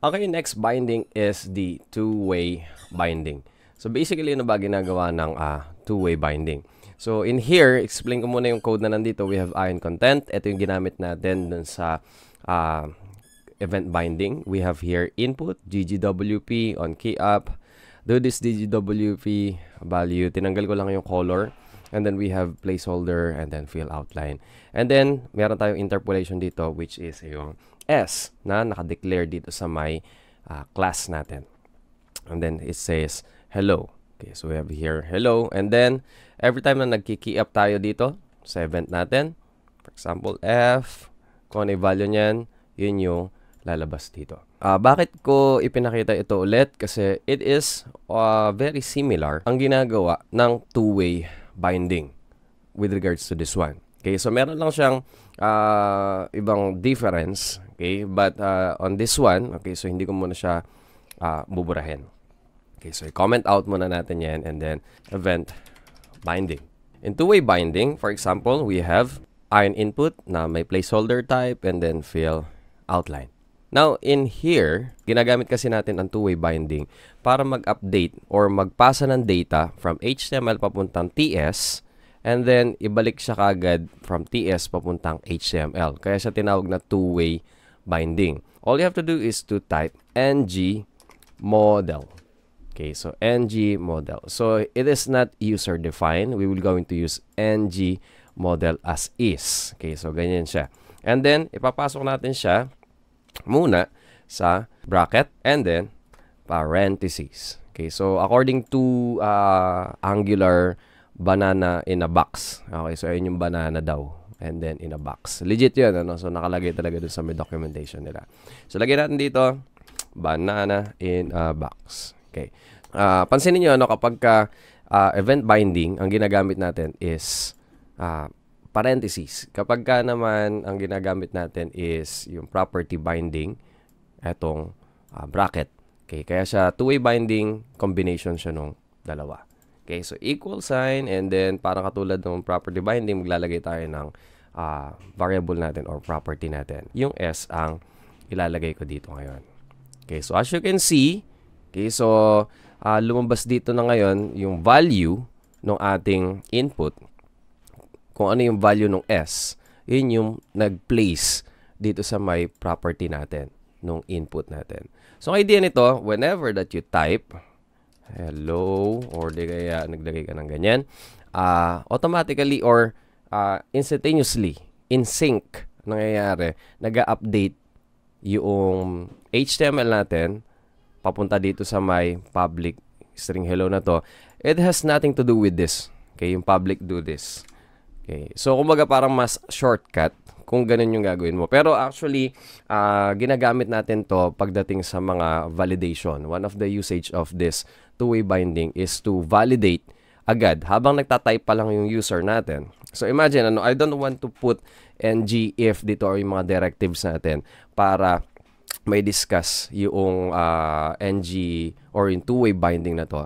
Okay, next binding is the two-way binding. So basically, ano ba ginagawa ng two-way binding? So in here, explain ko muna yung code na nandito. We have ion content. Ito yung ginamit natin dun sa event binding. We have here input, ggwp on key up. Do this ggwp value. Tinanggal ko lang yung color. And then we have placeholder and then fill outline. And then, meron tayong interpolation dito which is yung S na naka-declare dito sa my class natin. And then it says hello. Okay, so we have here hello. And then, every time na nagki-key up tayo dito sa event natin, for example, F, kung ano yung value niyan, yun yung lalabas dito. Bakit ko ipinakita ito ulit? Kasi it is very similar ang ginagawa ng two-way binding with regards to this one. Okay, so meron lang siyang ibang difference. Okay, but on this one, okay, so hindi ko muna siya buburahin. Okay, so i-comment out muna natin yan and then event binding. In two-way binding, for example, we have ion input na may placeholder type and then fill outline. Now, in here, ginagamit kasi natin ang two-way binding para mag-update or magpasa ng data from HTML papuntang TS and then ibalik siya kagad from TS papuntang HTML. Kaya siya tinawag na two-way binding. All you have to do is to type ng model. Okay, so ng model. So, it is not user-defined. We will going to use ng model as is. Okay, so ganyan siya. And then, ipapasok natin siya muna sa bracket and then parentheses. Okay, so according to Angular banana in a box. Okay, so ayun yung banana daw and then in a box. Legit yun, ano? So nakalagay talaga dun sa may documentation nila. So lagyan natin dito banana in a box. Okay. Pansinin niyo ano kapag event binding, ang ginagamit natin is parentheses. Kapag ka naman ang ginagamit natin is yung property binding, etong bracket. Okay, kaya siya two-way binding, combination siya nung dalawa. Okay, so equal sign and then parang katulad ng property binding, maglalagay tayo ng variable natin or property natin. Yung S ang ilalagay ko dito ngayon. Okay, so as you can see, okay, so lumabas dito na ngayon yung value ng ating input. Kung ano yung value ng S, yun yung nag-place dito sa may property natin, nung input natin. So, ang idea nito, whenever that you type, hello, or di kaya naglagay ka ng ganyan, automatically or instantaneously, in sync, nangyayari, nag-update yung HTML natin, papunta dito sa may public string hello na to. It has nothing to do with this. Okay, yung public do this. Okay. So, kumbaga parang mas shortcut kung ganun yung gagawin mo. Pero actually, ginagamit natin to pagdating sa mga validation. One of the usage of this two-way binding is to validate agad habang nagtatype pa lang yung user natin. So, imagine, I don't want to put ng if dito or yung mga directives natin para may discuss yung ng or yung two-way binding na to.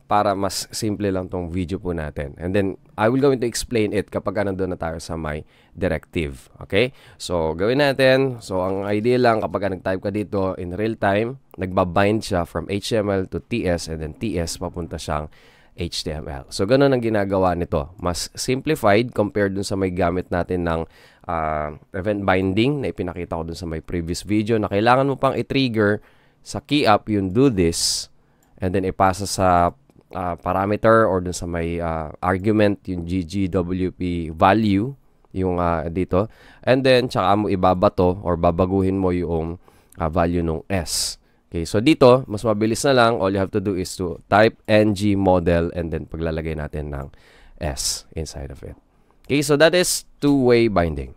Para mas simple lang tong video po natin. And then, I will going to explain it kapag nandun na tayo sa my directive. Okay? So, gawin natin. So, ang idea lang kapag nag-type ka dito in real time, nagbabind siya from HTML to TS and then TS papunta siyang HTML. So, ganun ang ginagawa nito. Mas simplified compared dun sa may gamit natin ng event binding na ipinakita ko dun sa my previous video na kailangan mo pang i-trigger sa key up yung do this and then ipasa sa parameter or dun sa may argument yung ggwp value yung dito and then tsaka mo ibabato or babaguhin mo yung value nung S. Okay, so dito mas mabilis na lang, all you have to do is to type ng model and then paglalagay natin ng S inside of it. Okay, so that is two-way binding.